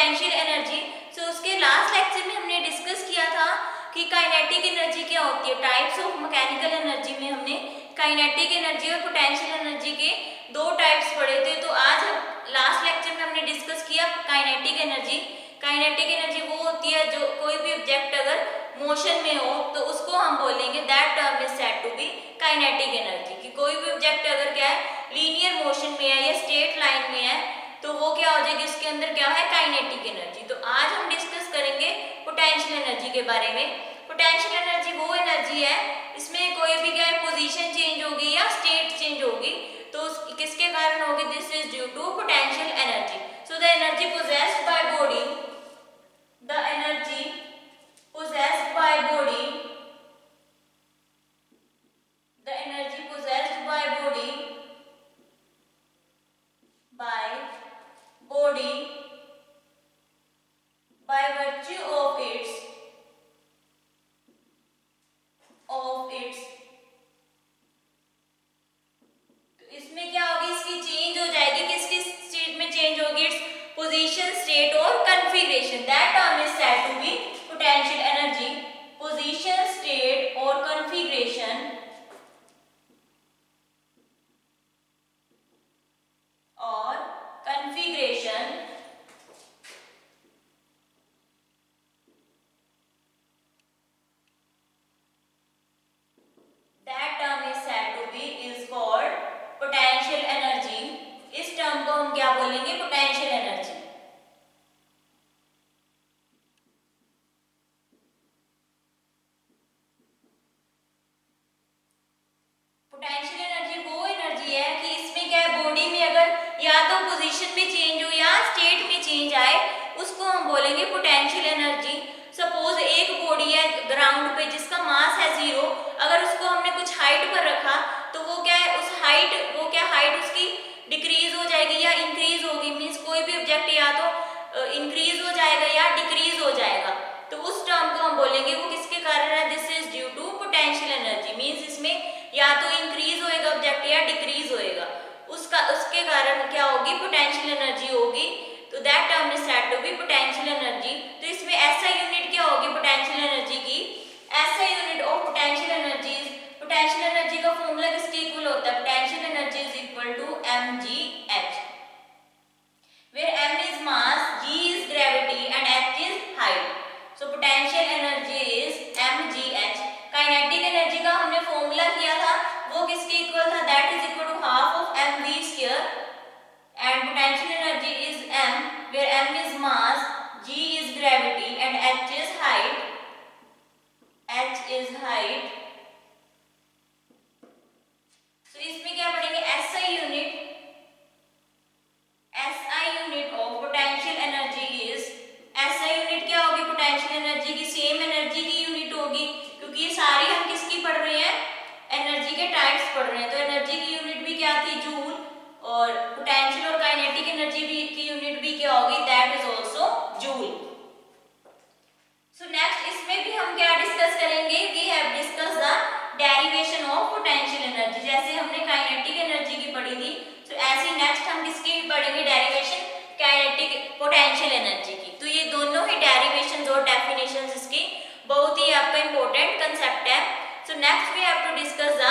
Potential energy. सो उसके last lecture में हमने डिस्कस किया था कि काइनेटिक एनर्जी क्या होती है। टाइप्स ऑफ मैकेनिकल एनर्जी में हमने काइनेटिक एनर्जी और पोटेंशियल एनर्जी के दो टाइप्स पढ़े थे। तो आज लास्ट लेक्चर में हमने डिस्कस किया काइनेटिक एनर्जी। काइनेटिक एनर्जी वो होती है जो कोई भी ऑब्जेक्ट अगर मोशन में हो तो उसको हम बोलेंगे that term is said to be kinetic energy. कि कोई भी ऑब्जेक्ट अगर क्या है लीनियर मोशन में है या स्ट्रेट लाइन में है तो वो क्या हो जाएगी, उसके अंदर क्या है काइनेटिक एनर्जी। तो आज हम डिस्कस करेंगे पोटेंशियल एनर्जी के बारे में। पोटेंशियल एनर्जी वो एनर्जी है इसमें कोई भी क्या है पोजीशन चेंज होगी या स्टेट चेंज होगी तो किसके कारण होगी, this is due to potential energy. So the energy possessed by body, the energy possessed by body, the energy possessed by body by virtue of its तो इसमें क्या होगी, इसकी चेंज हो जाएगी, किसकी स्टेट में चेंज होगी, इट्स पोजीशन, स्टेट और configuration. That term is said to be potential energy. Position, state और configuration that term is said to be is called potential energy। इस टर्म को हम क्या बोलेंगे, पोटेंशियल एनर्जी। पोटेंशियल एनर्जी वो energy है कि इसमें क्या है बॉडी में अगर या तो पोजीशन में चेंज हो या स्टेट में चेंज आए उसको हम बोलेंगे पोटेंशियल एनर्जी। सपोज एक बॉडी है ग्राउंड पे जिसका मास है 0, अगर उसको हमने कुछ हाइट पर रखा तो वो क्या है उस हाइट उसकी डिक्रीज हो जाएगी या इंक्रीज होगी। मींस कोई भी ऑब्जेक्ट या तो इंक्रीज हो जाएगा या डिक्रीज हो जाएगा। तो उस टर्म को हम बोलेंगे वो किसके कारण है, this is due to potential energy. Means इसमें या तो इंक्रीज होएगा ऑब्जेक्ट या डिक्रीज होएगा, उसके कारण क्या होगी, पोटेंशियल एनर्जी होगी। तो that term is said to be potential energy. तो इसमें ऐसा यूनिट क्या होगी पोटेंशियल एनर्जी की, ऐसा unit of potential energy, potential energy का फॉर्मूला किसके इक्वल होता है, potential energy is equal to mgh, where m is mass, g is gravity and h is height. So potential energy is mgh। Kinetic energy का हमने formula किया था वो किसके इक्वल था, that is equal to half of mv square and potential energy is m, where m is mass, g is gravity and h is height, so इसमें क्या पढ़ेंगे, SI unit of potential energy is, SI unit क्या होगी potential energy की, same energy की unit होगी क्योंकि ये सारी हम किसकी पढ़ रहे हैं, एनर्जी के टाइप्स पढ़ रहे हैं। तो एनर्जी की यूनिट भी क्या थी, जूल, और पोटेंशियल और काइनेटिक एनर्जी भी की यूनिट भी क्या होगी, that is also joule. So next इसमें भी हम क्या डिस्कस करेंगे, we have discuss the derivation of potential energy. जैसे हमने काइनेटिक एनर्जी की पढ़ी थी तो ऐसे नेक्स्ट हम किसकी पढ़ेंगे, डेरिवेशन काइनेटिक पोटेंशियल एनर्जी की। तो ये दोनों ही डेरिवेशंस और डेफिनेशंस इसकी बहुत ही आपका इंपॉर्टेंट कांसेप्ट है। So next we have to discuss the,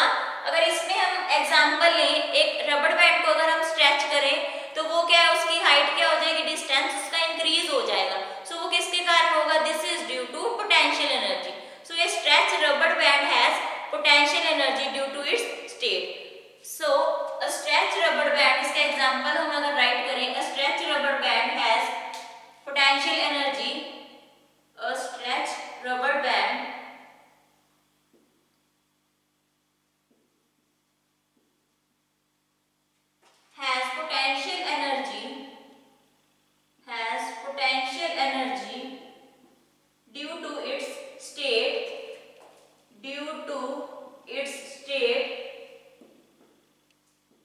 अगर इसमें हम एग्जांपल लें, एक रबड़ बैंड को अगर हम स्ट्रेच करें तो वो क्या है उसकी हाइट क्या हो जाएगी, डिस्टेंस उसका इंक्रीज हो जाएगा। सो वो किसके कारण होगा, this is due to potential energy. So ये stretch rubber band has potential energy due to its state. So a stretch rubber band, इसका एग्जांपल हम अगर राइट करें, a stretch rubber band has potential energy, a stretch rubber band has potential energy due to its state,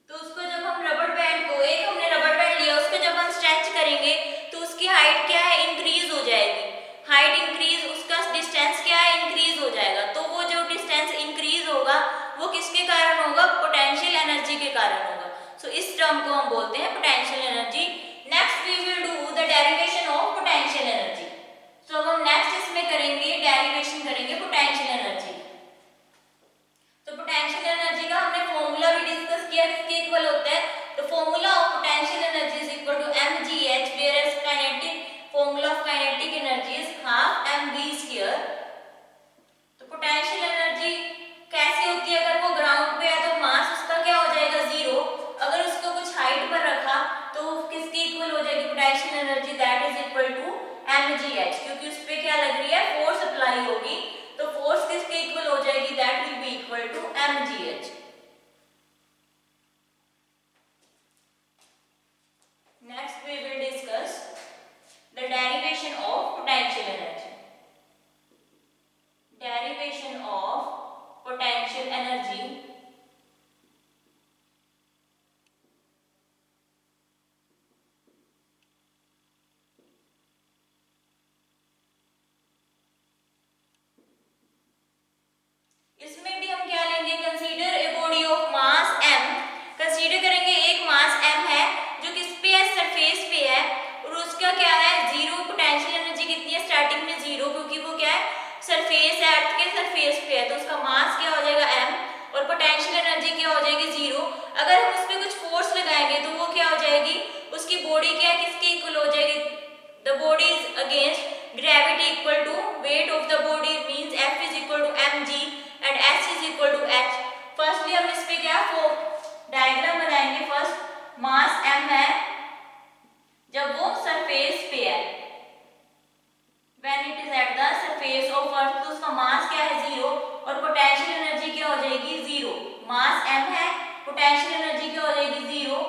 तो उसको जब हम रबड़ band को, एक हमने रबड़ बैंड लिया उसको जब हम स्ट्रेच करेंगे तो उसकी हाइट क्या है, इंक्रीज हो जाएगी। हाइट इंक्रीज, उसका डिस्टेंस क्या है, इंक्रीज हो जाएगा। तो वो जो डिस्टेंस इंक्रीज होगा वो किसके कारण होगा, पोटेंशियल एनर्जी के कारण होगा। सो इस टर्म को हम बोलते हैं potential energy. Next we will do the derivation of potential energy. तो अब हम नेक्स्ट इसमें करेंगे डेरिवेशन करेंगे पोटेंशियल एनर्जी। तो पोटेंशियल एनर्जी का हमने फॉर्मूला भी डिस्कस किया, किसके इक्वल होता है, तो formula of potential energy is equal to mgh, whereas kinetic formula of kinetic energy is half mv²। तो पोटेंशियल एनर्जी कैसे होती है, अगर वो ग्राउंड पे है तो मास उसका क्या हो जाएगा, 0। अगर उसको कुछ हाइट पर रखा तो किसके इक्वल हो जाएगी potential energy, that is equal to mgh, क्योंकि उस पे क्या लग रही है, फोर्स अप्लाई होगी, तो फोर्स किसके इक्वल हो जाएगी, that will be equal to mgh। Next we will discuss the derivation of potential energy. Derivation of potential energy. इसमें भी हम क्या लेंगे, consider a body of mass m। Consider करेंगे एक मास m है जो किस पे है, सरफेस पे है, और उसका क्या है, 0 पोटेंशियल एनर्जी कितनी है, स्टार्टिंग में 0, क्योंकि वो क्या है, सरफेस है, अर्थ के सरफेस पे है, तो उसका मास क्या हो जाएगा m, और पोटेंशियल एनर्जी क्या हो जाएगी, 0। अगर हम उस पे कुछ फोर्स लगाएंगे तो वो क्या हो जाएगी, उसकी बॉडी क्या है, किसके इक्वल हो जाएगी, the body is against gravity equal to weight of the body, means F is equal to mg and S is equal to h। Firstly हम इस पे क्या डायग्राम बनाएंगे। फर्स्ट मास m है जब वो सरफेस पे है, when it is at the surface of earth, तो उसका मास क्या है, 0, और पोटेंशियल एनर्जी क्या हो जाएगी, 0। मास m है, पोटेंशियल एनर्जी क्या हो जाएगी, 0।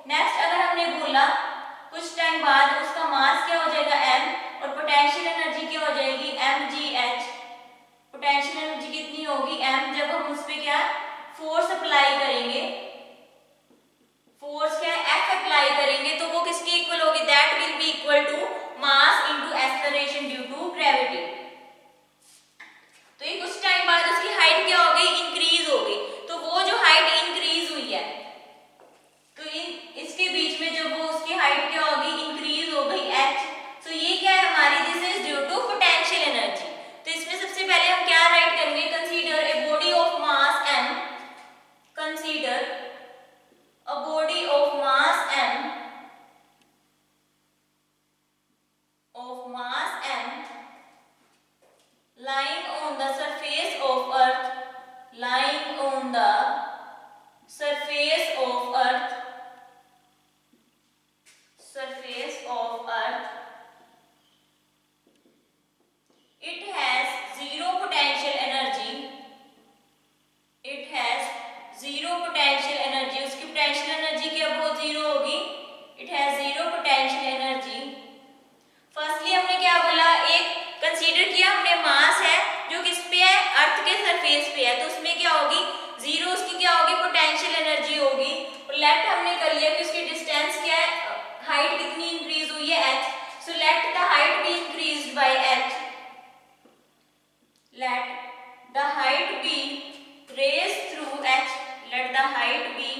नेक्स्ट अगर हमने बोला कुछ टाइम बाद उसका मास क्या हो जाएगा, m, और पोटेंशियल एनर्जी क्या हो जाएगी, mgh। पोटेंशियल एनर्जी कितनी होगी, m, जब हम उस पे क्या फोर्स अप्लाई करेंगे, फोर्स क्या है, F अप्लाई करेंगे, तो वो किसके इक्वल होगी, that will be equal to mass into acceleration due to gravity. तो ये कुछ टाइम बाद उसकी हाइट क्या हो गई, इंक्रीज हो गई, तो वो जो हाइट इंक्रीज हुई है, तो इसके बीच में जब वो उसकी हाइट क्या होगी, इंक्रीज हो गई h, तो ये क्या है हमारी, this is due to potential energy. तो इसमें सबसे पहले हम क्या राइट करेंगे, consider a body of mass m, consider a body of mass m, lying on the surface of earth, lying on the surface of earth, surface of earth, it has zero potential energy, it has zero potential energy, उसकी potential energy क्या बहुत 0 होगी, it has zero potential energy। Firstly हमने क्या बोला, एक consider किया हमने मास है जो किस पे है, अर्थ के सरफेस पे है, तो उसमें क्या होगी, 0, उसकी क्या होगी, पोटेंशियल एनर्जी होगी। और लेट हमने कर लिया कि उसकी डिस्टेंस क्या है, हाइट कितनी इंक्रीज हुई है, h, so let the height be increased by h, let the height be raised through h, let the height be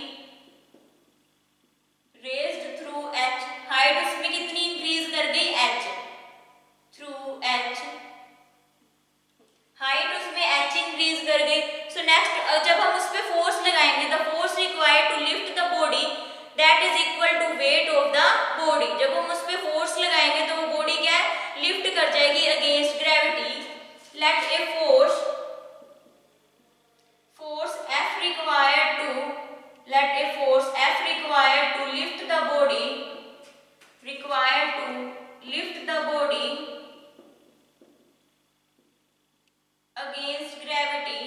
raised through h, height उसमें कितनी इंक्रीज कर गई, h, थ्रू h, हाइट उसमें h increase कर गई। So next जब हम उस पे फोर्स लगाएंगे, the force required to lift the body that is equal to weight of the body, जब हम उस पे फोर्स लगाएंगे तो वो बॉडी क्या है, लिफ्ट कर जाएगी against gravity. Let a force F required to, let a force F required to lift the body, required to lift the body against gravity,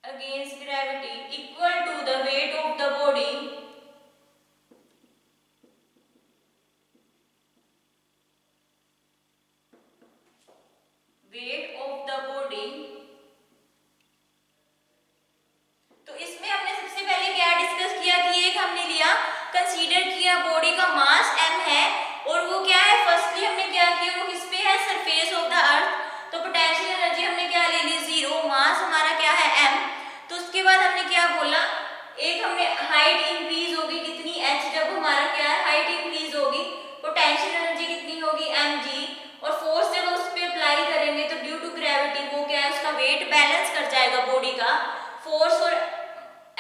against gravity equal to the weight of the body, weight of the body। तो इसमें हमने सबसे पहले क्या discuss किया कि एक हमने लिया, कंसीडर किया बॉडी का मास m है और वो क्या है, फर्स्टली हमने क्या किया, वो किस पे है, सरफेस ऑफ द अर्थ, तो पोटेंशियल एनर्जी हमने क्या ले ली, 0, मास हमारा क्या है m। तो उसके बाद हमने क्या बोला, एक हमने वेट बैलेंस कर जाएगा बॉडी का, फोर्स और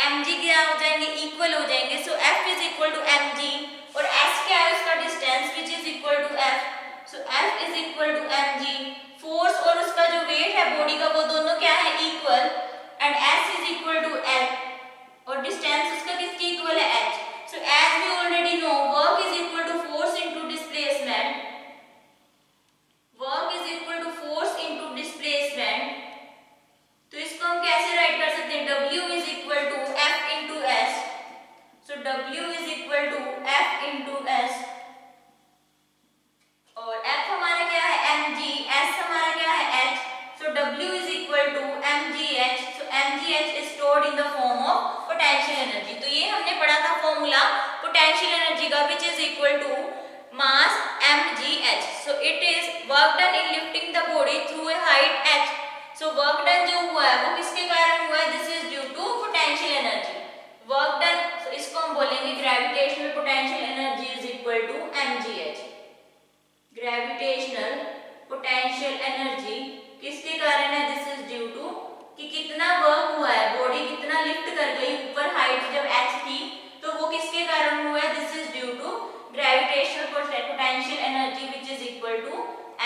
mg क्या हो जाएंगे, इक्वल हो जाएंगे। So F is equal to mg और s क्या है उसका distance which is equal to F। So F is equal to mg, force और उसका जो वेट है बॉडी का वो दोनों क्या है, equal, and s is equal to F और डिस्टेंस उसका किसके इक्वल है, h। So as we already know work is equal to force into displacement, work is equal to force into displacement. तो इसको हम कैसे राइट कर सकते हैं, W is equal to F into S। So W is equal to F into S और F हमारा क्या है mg, S हमारा क्या है h। So W is equal to mgh। So mgh is stored in the form of potential energy. तो ये हमने पढ़ा था फॉर्मूला पोटेंशियल एनर्जी का which is equal to mass mgh। So it is work done in lifting the body through a height h। So work done जो हुआ है वो किसके कारण हुआ है, this is due to potential energy. Work done, so इसको हम बोलेंगे gravitational potential energy is equal to mgh। Gravitational potential energy किसके कारण है, दिस इज ड्यू टू कि कितना वर्क हुआ है, बॉडी कितना लिफ्ट कर गई ऊपर हाइट जब h थी, तो वो किसके कारण हुआ है, this is due to gravitational potential energy which is equal to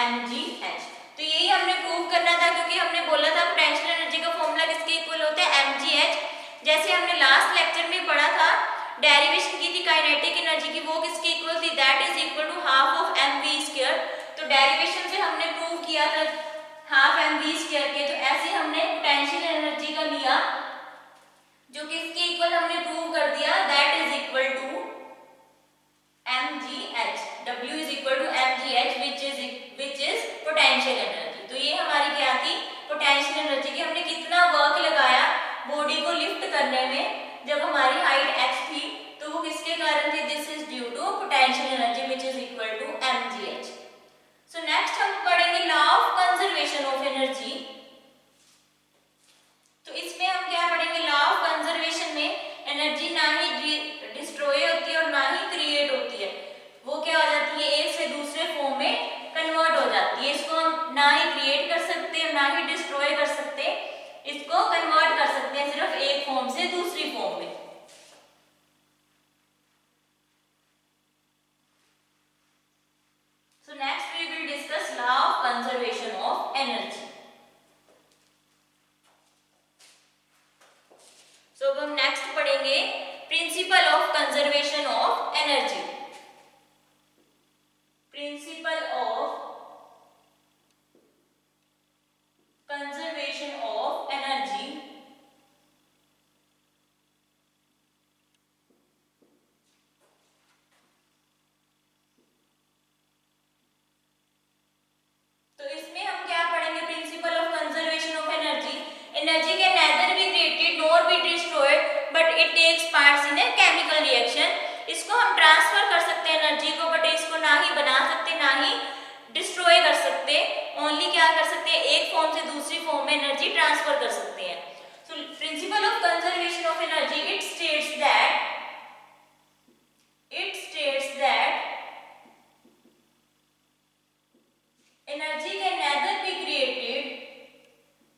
mgh। तो यही हमने प्रूव करना था क्योंकि हमने बोला था पोटेंशियल एनर्जी का फॉर्मूला किसके इक्वल होता है, mgh। जैसे हमने लास्ट लेक्चर में पढ़ा था, डेरिवेशन की थी काइनेटिक एनर्जी की, वो किसके इक्वल थी, that is equal to half of mv²। तो डेरिवेशन से हमने प्रूव किया था हाफ mv² के, तो ऐसे हमने पोटेंशियल एनर्जी का लिया जो किसके इक्वल हमने प्रूव कर दिया, that is equal to mgh। W is equal to mgh which is potential energy। तो ये हमारी क्या थी, पोटेंशियल एनर्जी की, हमने कितना वर्क लगाया बॉडी को लिफ्ट करने में जब हमारी हाइट h थी, तो वो किसके कारण थी, this is due to potential energy which is equal to mgh। So next हम पढ़ेंगे law of conservation of energy. तो इसमें हम क्या पढ़ेंगे, लॉ ऑफ कंजर्वेशन में एनर्जी ना ही डिस्ट्रॉय होती है और ना ही क्रिएट होती है, वो क्या हो जाती है, एक से दूसरे फॉर्म में कन्वर्ट हो जाती है। इसको हम ना ही क्रिएट कर सकते हैं ना ही डिस्ट्रॉय कर सकते, इसको कन्वर्ट कर सकते हैं सिर्फ एक फॉर्म से दूसरी फॉर्म में। So next we will discuss law of conservation of energy. So अब हम नेक्स्ट पढ़ेंगे principle of conservation of energy. Principle of conservation of energy. तो इसमें हम क्या पढ़ेंगे, principle of conservation of energy. Energy can neither be created nor be destroyed but it takes parts in a chemical reaction. इसको हम transfer कर सकते हैं एनर्जी को, बट इसको ना ही बना सकते ना ही डिस्ट्रॉय कर सकते, ओनली क्या कर सकते हैं, एक फॉर्म से दूसरी फॉर्म में एनर्जी ट्रांसफर कर सकते हैं। So principle of conservation of energy it states that energy can neither be created,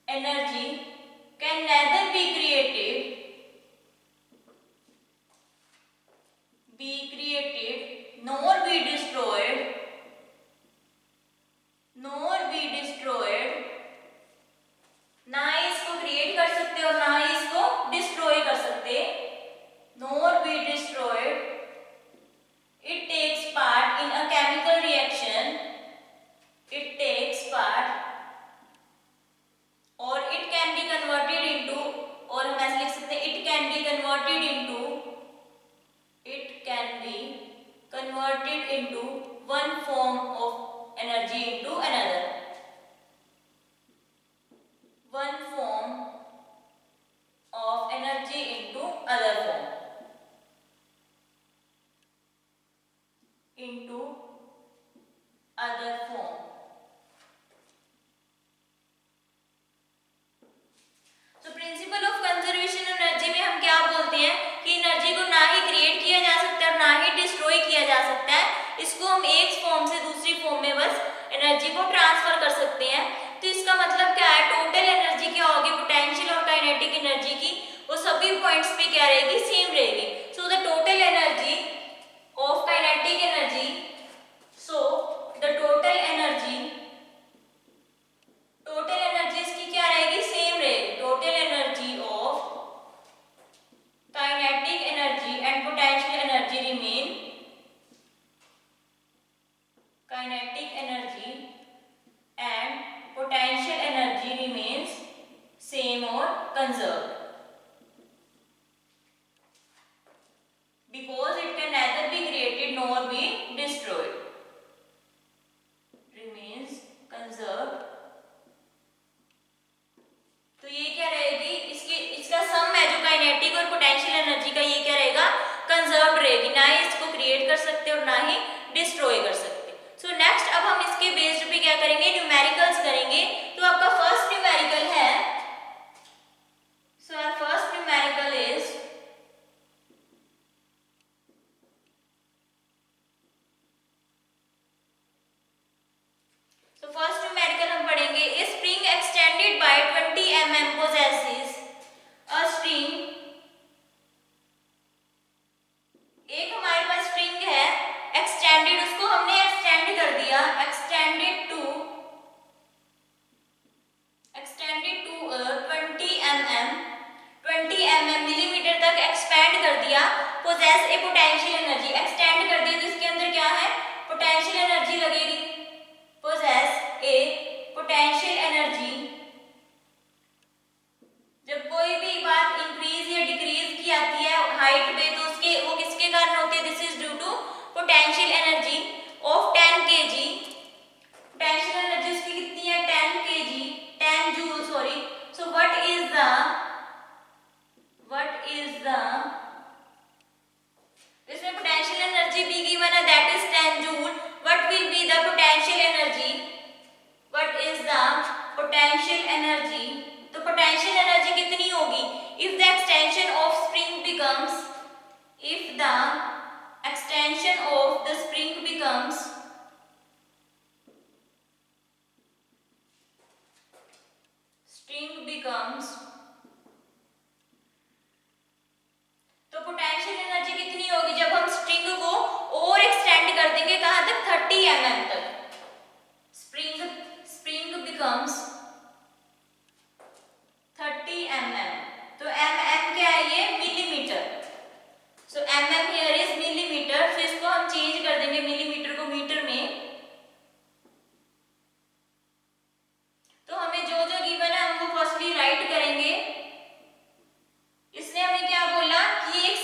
energy can neither be created nor be destroyed ना ही इसको क्रिएट कर सकते और ना ही इसको डिस्ट्रॉय कर सकते, nor be destroyed, it takes part in a chemical reaction, it takes part or it can be converted into, और हम ऐसे लिख सकते हैं it can be converted into one form of energy into another, one points पे क्या रहेगी, same रहेगी। So the total energy of kinetic energy, so the total energy इसकी क्या रहेगी, सेम रहेगी। Total energy of kinetic energy and potential energy remain, kinetic energy and potential energy remains same और conserved, because it can neither be created nor be destroyed, remains conserved। तो ये क्या रहेगी, इसका सम है जो काइनेटिक और पोटेंशियल एनर्जी का, ये क्या रहेगा, कंजर्व्ड रहेगी, ना ही इसको क्रिएट कर सकते और ना ही डिस्ट्रॉय कर सकते। सो नेक्स्ट अब हम इसके बेस्ड पे क्या करेंगे, न्यूमेरिकल्स करेंगे। तो आपका फर्स्ट न्यूमेरिकल है, so our first numerical is, first numerical हम पढ़ेंगे, a spring extended by 20 mm possesses a string. एक हमारे पास स्ट्रिंग है एक्सटेंडेड, उसको हमने एक्सटेंड कर दिया, एक्सटेंडेड टू 20 mm मिलीमीटर तक एक्सपेंड कर दिया। पोजेस ए पोटेंशियल एनर्जी, एक्सटेंड कर दिया तो इसके अंदर क्या है, पोटेंशियल एनर्जी लगेगी। possess a potential energy, जब कोई भी बात इंक्रीज या डिक्रीज की आती है हाइट पे तो उसके वो किसके कारण होती है, this is due to potential energy of 10 kg। Potential energy उसकी कितनी है, 10 kg, 10 joule sorry. So what is the इसमें पोटेंशियल एनर्जी भी गिवन है, that is 10 joule. What will be the potential energy, what is the potential energy, तो potential energy कितनी होगी, if the extension of spring becomes, if the extension of the spring becomes तो potential energy कितनी होगी, जब हम string को और एक्सटेंड कर देंगे कहां तक, 30 mm तक। स्प्रिंग बिकम्स 30 mm, तो mm क्या है, ये millimetre. So mm here is millimetre, तो इसको हम चेंज कर देंगे मिलीमीटर को मीटर में। तो हमें जो जो गिवन है हम वो फर्स्टली राइट करेंगे। इसने हमें क्या बोला कि एक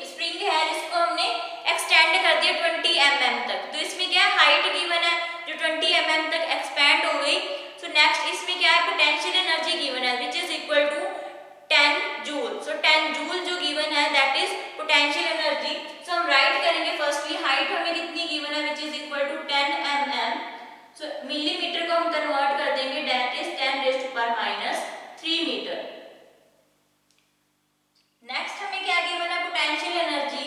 स्प्रिंग है जिसको हमने एक्सटेंड कर दिया 20 mm तक, तो इसमें क्या हाइट गिवन है जो 20 mm तक एक्सपेंड हो गई। सो नेक्स्ट इसमें क्या है, पोटेंशियल एनर्जी गिवन है which is equal to 10 joule. So 10 joule जो गिवन है that is potential energy. So हम राइट करेंगे फर्स्टली हाइट हमें कितनी गिवन है which is equal to 10 mm। So millimetre को हम कन्वर्ट कर देंगे, दैट इज 10⁻³ मीटर। नेक्स्ट हमें क्या गिवन है, potential energy,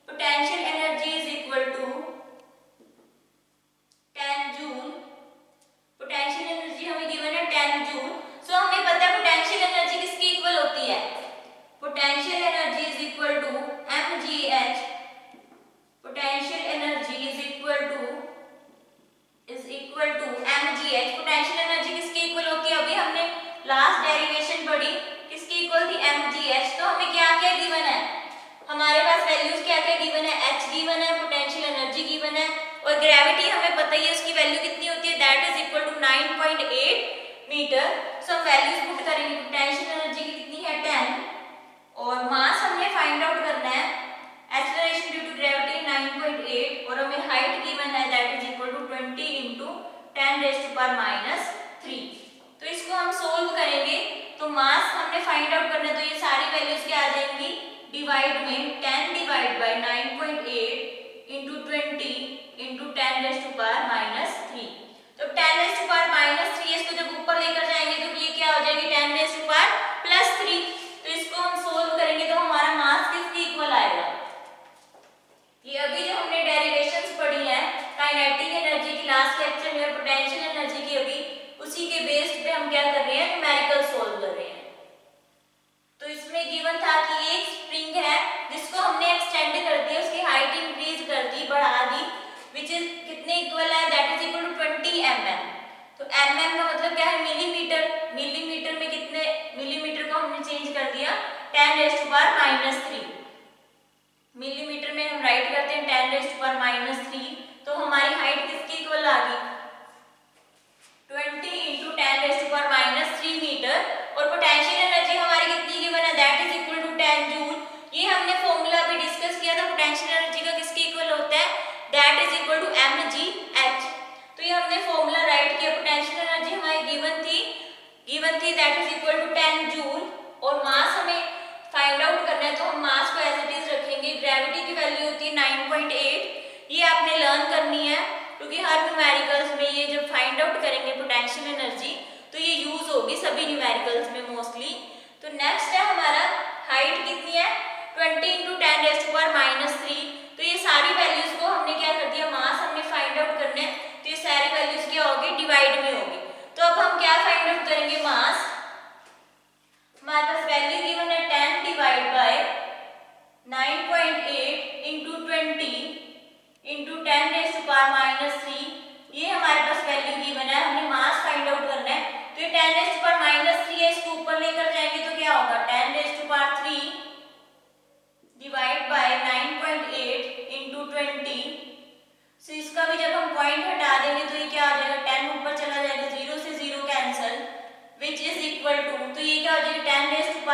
potential energy is equal to 10 joule. Potential energy हमें गिवन है 10 जूल। सो हमें पता है पोटेंशियल एनर्जी किसकी इक्वल होती है, potential energy is equal to mgh। Potential energy is equal to mgh। Potential energy किसकी इक्वल होती है, अभी हमने लास्ट डेरिवेशन पढ़ी, किसकी इक्वल थी, mgh। तो हमें क्या क्या गिवन है, हमारे पास वैल्यूज क्या क्या गिवन है, h गिवन है, पोटेंशियल एनर्जी गिवन है, और ग्रेविटी हमें पता ही है उसकी वैल्यू कितनी होती है, that is equal to 9.8 metre. So हम वैल्यूज पुट करेंगे, पोटेंशियल एनर्जी की कितनी है 10, और मास हमने फाइंड आउट करना है, एक्सेलरेशन ड्यू टू ग्रेविटी 9.8, और हमें हाइट गिवन है दैट इज इक्वल टू 20 × 10⁻³ तो इसको हम सोल्व करेंगे। तो मास हमने फाइंड आउट करना है, तो ये सारी वैल्यूज क्या आ जाएंगी, डिवाइड में 10 डिवाइड बाय 9.8 × 20 × 10⁻³ तो 10⁻³ इसको जब ऊपर लेकर जाएंगे तो ये क्या हो जाएगी, 10⁻+3। तो इसको हम सोल्व करेंगे तो हमारा मास किसके इक्वल आएगा, ये अभी जो हमने डेरिवेशंस पढ़ी हैं काइनेटिक एनर्जी की लास्ट लेक्चर में और पोटेंशियल एनर्जी की अभी, उसी के बेस्ड पे हम क्या कर रहे हैं, न्यूमेरिकल सोल्व कर रहे हैं। तो इसमें गिवन था कि चेंज कर दिया 10⁻³ मिलीमीटर में हम राइट करते हैं 10⁻³ तो हमारी हाइट किसके इक्वल आ गई 20 × 10⁻³ मीटर। और पोटेंशियल एनर्जी हमारी कितनी गिवन है that is equal to 10 joule. ये हमने फॉर्मूला भी डिस्कस किया था पोटेंशियल एनर्जी का किसके इक्वल होता है that is equal to mgh। तो ये हमने फॉर्मूला राइट किया पोटेंशियल एनर्जी हमारी गिवन थी that is equal to 10 joule. और मास हमें फाइंड आउट करना है तो हम मास को एज इट इज रखेंगे। ग्रेविटी की वैल्यू होती है 9.8। ये आपने लर्न करनी है क्योंकि हर न्यूमेरिकल्स में ये जब फाइंड आउट करेंगे पोटेंशियल एनर्जी तो ये यूज होगी सभी न्यूमेरिकल्स में मोस्टली। तो नेक्स्ट है हमारा हाइट कितनी है 20 × 10⁻³ तो ये सारी वैल्यूज को हमने क्या कर दिया मास हमने फाइंड आउट करना है तो ये सारी वैल्यूज क्या होगी डिवाइड में होगी। तो अब हम क्या फाइंड आउट करेंगे मास हमारे पास वैल्यू गिवन है 10 डिवाइड बाय 9.8 × 20 × 10⁻³ ये हमारे पास वैल्यू गिवन है। हमने मास फाइंड आउट करना है तो ये 10⁻³ है इसको ऊपर लेकर जाएंगे तो क्या होगा 10⁻³ डिवाइड बाय 9.8 × 20। सो इसका भी जब हम पॉइंट हटा देंगे तो ये क्या आ जाएगा 10 ऊपर चला जाएगा 0 से 0 cancel which is equal to तो ये क्या हो जाएगा 10⁻³ +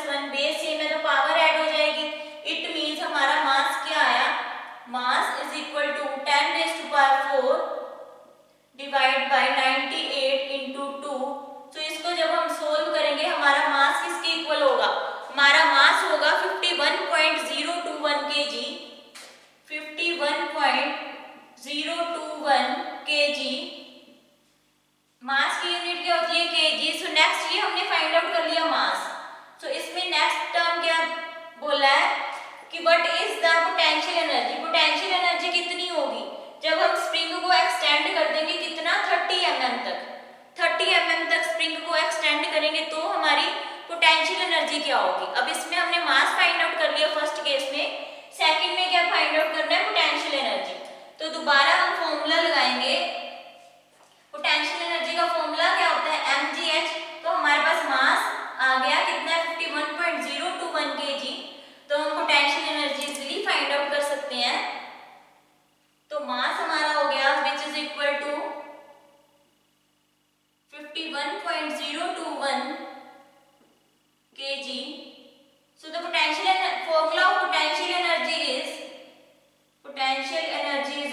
1 बेस सेम है तो पावर ऐड हो जाएगी। इट मींस हमारा मास क्या आया mass is equal to 10⁻⁴ divide by 98 × 2। तो इसको जब हम सोल्व करेंगे हमारा मास किसके इक्वल होगा हमारा मास होगा 51.021 kg 51.021 kg। मास की यूनिट क्या होती है kg। सो नेक्स्ट ये हमने फाइंड आउट कर लिया मास। सो इसमें नेक्स्ट टर्म क्या बोला है कि what is the potential energy. Potential energy कितनी होगी जब हम स्प्रिंग को एक्सटेंड कर देंगे कितना 30 mm तक 30 mm तक स्प्रिंग को एक्सटेंड करेंगे तो हमारी पोटेंशियल एनर्जी क्या होगी। अब इसमें हमने मास फाइंड आउट कर लिया फर्स्ट केस में। सेकंड में क्या फाइंड आउट करना है पोटेंशियल एनर्जी। तो दोबारा हम फॉर्मूला लगाएंगे। पोटेंशियल एनर्जी का फॉर्मूला क्या होता है mgh। तो हमारे पास मास आ गया कितना है 51.021 kg। तो हम potential energy easily find out कर सकते हैं। तो मास हमारा हो गया which is equal to 51.021 kg। So the formula of potential energy is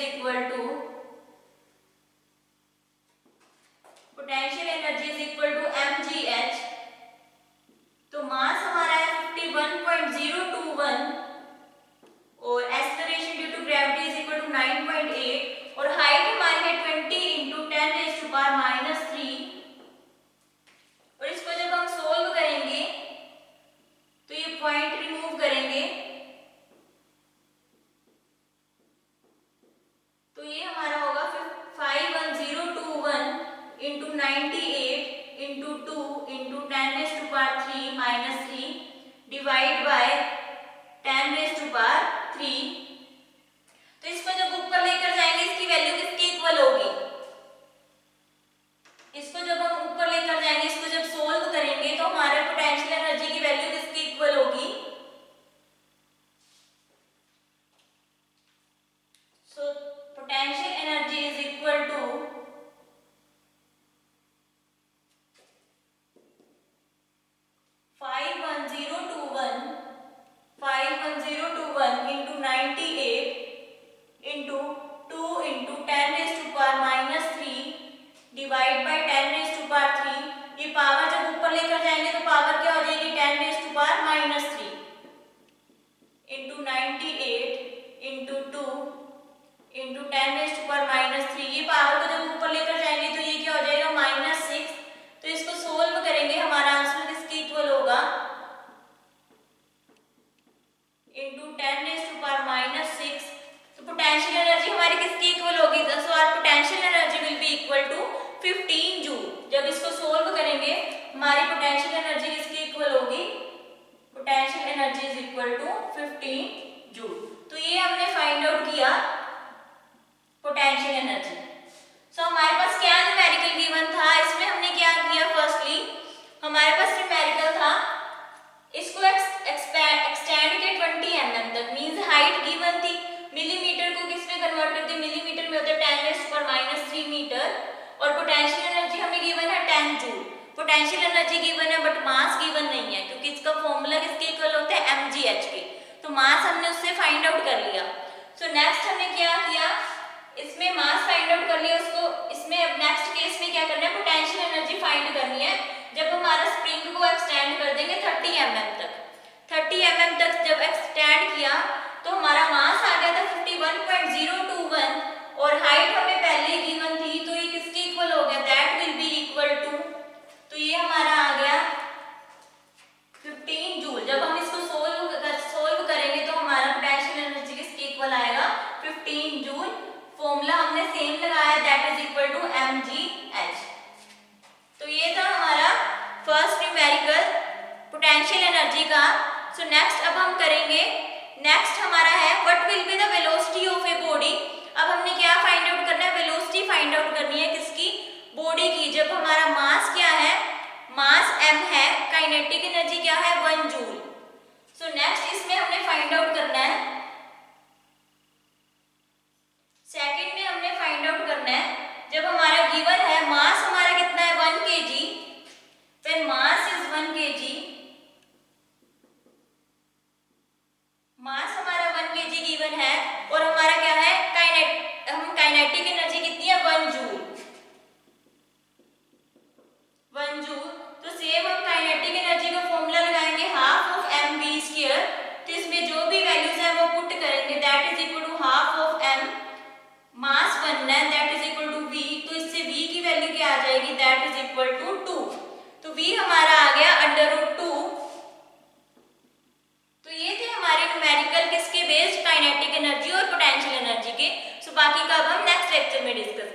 equal to mgh। तो मास हमारा है 51.021 और acceleration due to gravity is equal to 9.8 और हाइट हमारी है 20 × 10⁻³ और इसको जब हम सोल्व करेंगे तो ये पॉइंट रिमूव करेंगे तो ये हमारा होगा 51,021 × 98 × 2 × 10⁻³ डिवाइड बाय 10⁻³। तो इसको जब ऊपर लेकर जाएंगे इसकी वैल्यू किसके इक्वल होगी। इसको जब हम ऊपर लेकर जाएंगे इसको जब सोल्व करेंगे तो हमारे पोटेंशियल एनर्जी की वैल्यू किसके इक्वल होगी। So potential energy is equal to 51,021 × 98 × 2 × 10⁻³ divide by 10⁻³ ये पावर जब ऊपर लेकर जाएंगे तो पावर क्या हो जाएगी 10⁻³ × 98 × 2 × 10⁻³ ये पावर को जब ऊपर लेकर जाएंगे तो ये क्या हो जाएगा -6। तो इसको सोल्व करेंगे हमारा आंसर किसके इक्वल होगा × 10⁻⁶। तो पोटेंशियल एनर्जी हमारी किसकी इक्वल होगी so our potential energy will be equal to 15 joule. जब इसको सोल्व करेंगे हमारी पोटेंशियल एनर्जी किसकी इक्वल होगी potential energy is equal to 15 joule. तो ये हमने फाइंड आउट किया पोटेंशियल एनर्जी। सो हमारे पास क्या न्यूमेरिकल गिवन था इसमें हमने क्या किया फर्स्टली हमारे पास न्यूमेरिकल था इसको एक्सटेंड किया 20 mm तक, मींस हाइट गिवन थी, मिलीमीटर को किस में कन्वर्ट करते हैं, मिलीमीटर में होता है 10⁻³ मीटर, और पोटेंशियल एनर्जी हमें गिवन है 10 जूल। पोटेंशियल एनर्जी गिवन है बट मास गिवन नहीं है, क्योंकि इसका फॉर्मूला किसके इक्वल होता है, mgh के, तो मास हमने उससे फाइंड आउट कर लिया। सो नेक्स्ट हमने क्या किया, इसमें मास फाइंड आउट कर लिया, उसको इसमें अब नेक्स्ट केस में क्या करना है, पोटेंशियल एनर्जी फाइंड करनी है। जब हमारा स्प्रिंग को एक्सटेंड कर देंगे 30 mm तक, 30 mm तक जब एक्सटेंड किया तो हमारा मास आ गया था 51.021, और हाइट हमें पहले गिवन थी, तो ये किसके इक्वल हो गया, that will be equal to, तो ये हमारा आ गया 15 जूल। जब हम इसको सोल्व करेंगे तो हमारा पोटेंशियल एनर्जी किसके इक्वल आएगा, 15 जूल। फॉर्मूला हमने सेम लगाया, that is equal to mgh। तो ये था हमारा फर्स्ट न्यूमेरिकल पोटेंशियल एनर्जी का। सो नेक्स्ट अब हम करेंगे, नेक्स्ट हमारा है what will be the velocity of a body. अब हमने क्या फाइंड आउट करना है, वेलोसिटी फाइंड आउट करनी है किसकी, बॉडी की। जब हमारा मास क्या है, मास m है, काइनेटिक एनर्जी क्या है, 1 जूल। सो नेक्स्ट इसमें हमने फाइंड आउट करना है, सेकंड में हमने फाइंड आउट करना है, जब हमारा गिवन है मास हमारा कितना है 1 kg, when mass is 1 kg, मास हमारा 1 kg गिवन है, और हमारा क्या है काइनेटिक एनर्जी कितनी है 1 जूल, 1 जूल। तो सेम हम काइनेटिक एनर्जी का फॉर्मूला लगाएंगे हाफ ऑफ mv², तो इसमें जो भी वैल्यूज है वो पुट करेंगे, that is equal to half of m, mass बनना है that is equal to v, तो इससे v की वैल्यू क्या आ जाएगी, दैट इज इक्वल टू 2, तो v हमारा आ गया √2। तो ये थे हमारे न्यूमेरिकल किसके बेस्ड, काइनेटिक एनर्जी और पोटेंशियल एनर्जी के। सो बाकी का अब हम नेक्स्ट लेक्चर में डिस्कस